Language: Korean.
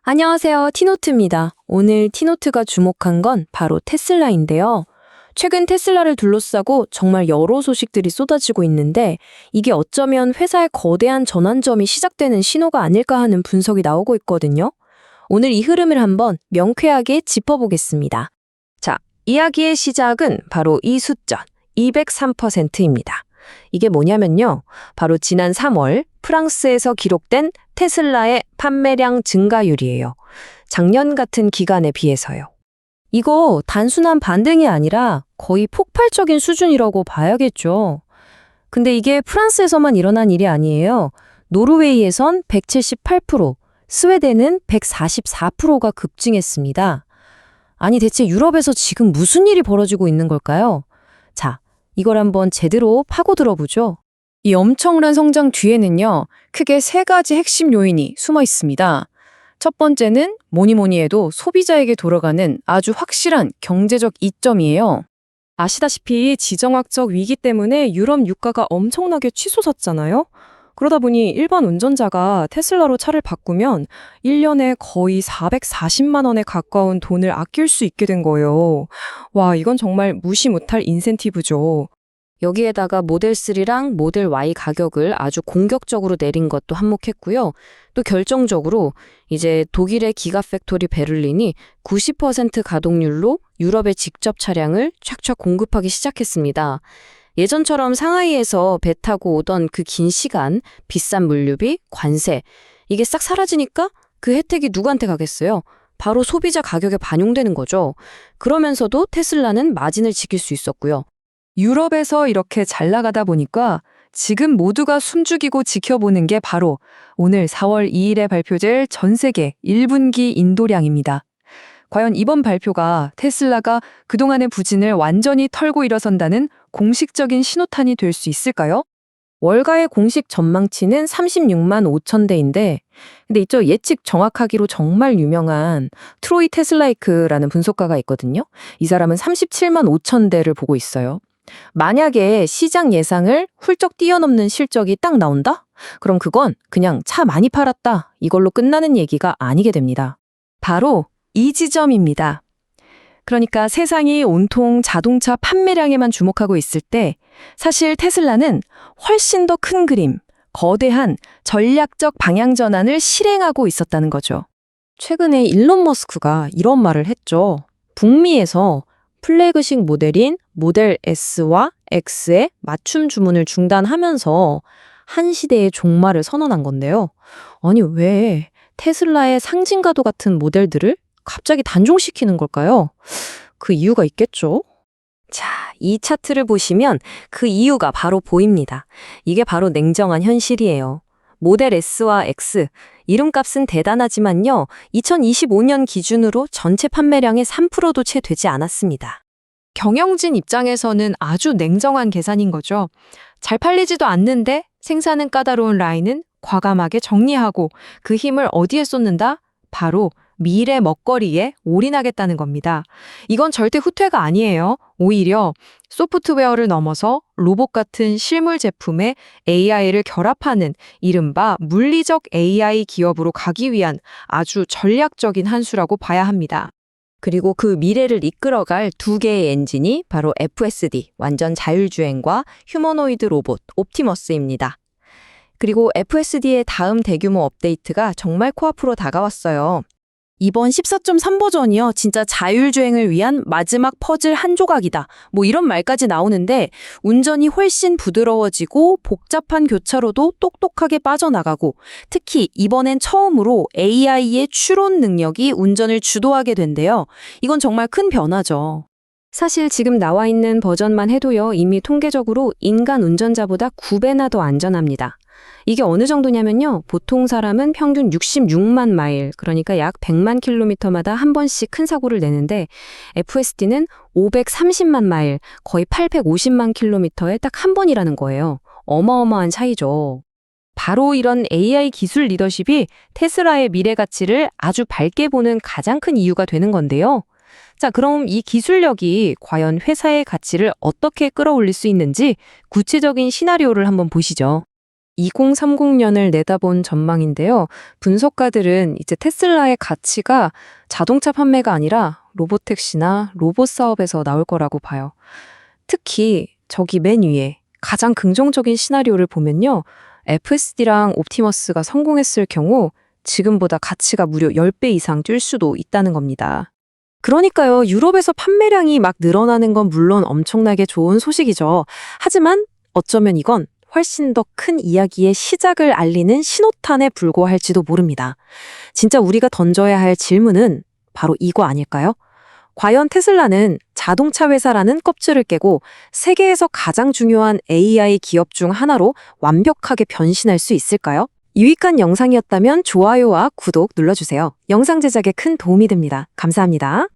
안녕하세요. 티노트입니다. 오늘 티노트가 주목한 건 바로 테슬라인데요. 최근 테슬라를 둘러싸고 정말 여러 소식들이 쏟아지고 있는데 이게 어쩌면 회사의 거대한 전환점이 시작되는 신호가 아닐까 하는 분석이 나오고 있거든요. 오늘 이 흐름을 한번 명쾌하게 짚어보겠습니다. 자, 이야기의 시작은 바로 이 숫자 203%입니다. 이게 뭐냐면요. 바로 지난 3월 프랑스에서 기록된 테슬라의 판매량 증가율이에요. 작년 같은 기간에 비해서요. 이거 단순한 반등이 아니라 거의 폭발적인 수준이라고 봐야겠죠. 근데 이게 프랑스에서만 일어난 일이 아니에요. 노르웨이에선 178%, 스웨덴은 144%가 급증했습니다. 아니 대체 유럽에서 지금 무슨 일이 벌어지고 있는 걸까요? 자, 이걸 한번 제대로 파고들어 보죠. 이 엄청난 성장 뒤에는요, 크게 세 가지 핵심 요인이 숨어 있습니다. 첫 번째는 뭐니 해도 소비자에게 돌아가는 아주 확실한 경제적 이점이에요. 아시다시피 지정학적 위기 때문에 유럽 유가가 엄청나게 치솟았잖아요. 그러다 보니 일반 운전자가 테슬라로 차를 바꾸면 1년에 거의 440만 원에 가까운 돈을 아낄 수 있게 된 거예요. 와, 이건 정말 무시 못할 인센티브죠. 여기에다가 모델 3랑 모델 Y 가격을 아주 공격적으로 내린 것도 한몫했고요. 또 결정적으로 이제 독일의 기가팩토리 베를린이 90% 가동률로 유럽에 직접 차량을 촥촥 공급하기 시작했습니다. 예전처럼 상하이에서 배 타고 오던 그 긴 시간, 비싼 물류비, 관세 이게 싹 사라지니까 그 혜택이 누구한테 가겠어요? 바로 소비자 가격에 반영되는 거죠. 그러면서도 테슬라는 마진을 지킬 수 있었고요. 유럽에서 이렇게 잘 나가다 보니까 지금 모두가 숨죽이고 지켜보는 게 바로 오늘 4월 2일에 발표될 전 세계 1분기 인도량입니다. 과연 이번 발표가 테슬라가 그동안의 부진을 완전히 털고 일어선다는 공식적인 신호탄이 될 수 있을까요? 월가의 공식 전망치는 36만 5천 대인데 근데 있죠 예측 정확하기로 정말 유명한 트로이 테슬라이크라는 분석가가 있거든요. 이 사람은 37만 5천 대를 보고 있어요. 만약에 시장 예상을 훌쩍 뛰어넘는 실적이 딱 나온다? 그럼 그건 그냥 차 많이 팔았다. 이걸로 끝나는 얘기가 아니게 됩니다. 바로 이 지점입니다. 그러니까 세상이 온통 자동차 판매량에만 주목하고 있을 때 사실 테슬라는 훨씬 더 큰 그림, 거대한 전략적 방향 전환을 실행하고 있었다는 거죠. 최근에 일론 머스크가 이런 말을 했죠. 북미에서 플래그십 모델인 모델 S와 X의 맞춤 주문을 중단하면서 한 시대의 종말을 선언한 건데요. 아니 왜 테슬라의 상징과도 같은 모델들을 갑자기 단종시키는 걸까요? 그 이유가 있겠죠? 자, 이 차트를 보시면 그 이유가 바로 보입니다. 이게 바로 냉정한 현실이에요. 모델 S와 X, 이름값은 대단하지만요. 2025년 기준으로 전체 판매량의 3%도 채 되지 않았습니다. 경영진 입장에서는 아주 냉정한 계산인 거죠. 잘 팔리지도 않는데 생산은 까다로운 라인은 과감하게 정리하고 그 힘을 어디에 쏟는다? 바로 미래 먹거리에 올인하겠다는 겁니다. 이건 절대 후퇴가 아니에요. 오히려 소프트웨어를 넘어서 로봇 같은 실물 제품에 AI를 결합하는 이른바 물리적 AI 기업으로 가기 위한 아주 전략적인 한 수라고 봐야 합니다. 그리고 그 미래를 이끌어갈 두 개의 엔진이 바로 FSD, 완전 자율주행과 휴머노이드 로봇, 옵티머스입니다. 그리고 FSD의 다음 대규모 업데이트가 정말 코앞으로 다가왔어요. 이번 14.3 버전이요. 진짜 자율주행을 위한 마지막 퍼즐 한 조각이다. 뭐 이런 말까지 나오는데 운전이 훨씬 부드러워지고 복잡한 교차로도 똑똑하게 빠져나가고 특히 이번엔 처음으로 AI의 추론 능력이 운전을 주도하게 된대요. 이건 정말 큰 변화죠. 사실 지금 나와 있는 버전만 해도요. 이미 통계적으로 인간 운전자보다 9배나 더 안전합니다. 이게 어느 정도냐면요. 보통 사람은 평균 66만 마일, 그러니까 약 100만 킬로미터마다 한 번씩 큰 사고를 내는데 FSD는 530만 마일, 거의 850만 킬로미터에 딱 한 번이라는 거예요. 어마어마한 차이죠. 바로 이런 AI 기술 리더십이 테슬라의 미래 가치를 아주 밝게 보는 가장 큰 이유가 되는 건데요. 자, 그럼 이 기술력이 과연 회사의 가치를 어떻게 끌어올릴 수 있는지 구체적인 시나리오를 한번 보시죠. 2030년을 내다본 전망인데요. 분석가들은 이제 테슬라의 가치가 자동차 판매가 아니라 로보택시나 로봇 사업에서 나올 거라고 봐요. 특히 저기 맨 위에 가장 긍정적인 시나리오를 보면요. FSD랑 옵티머스가 성공했을 경우 지금보다 가치가 무려 10배 이상 뛸 수도 있다는 겁니다. 그러니까요, 유럽에서 판매량이 막 늘어나는 건 물론 엄청나게 좋은 소식이죠. 하지만 어쩌면 이건 훨씬 더 큰 이야기의 시작을 알리는 신호탄에 불과할지도 모릅니다. 진짜 우리가 던져야 할 질문은 바로 이거 아닐까요? 과연 테슬라는 자동차 회사라는 껍질을 깨고 세계에서 가장 중요한 AI 기업 중 하나로 완벽하게 변신할 수 있을까요? 유익한 영상이었다면 좋아요와 구독 눌러주세요. 영상 제작에 큰 도움이 됩니다. 감사합니다.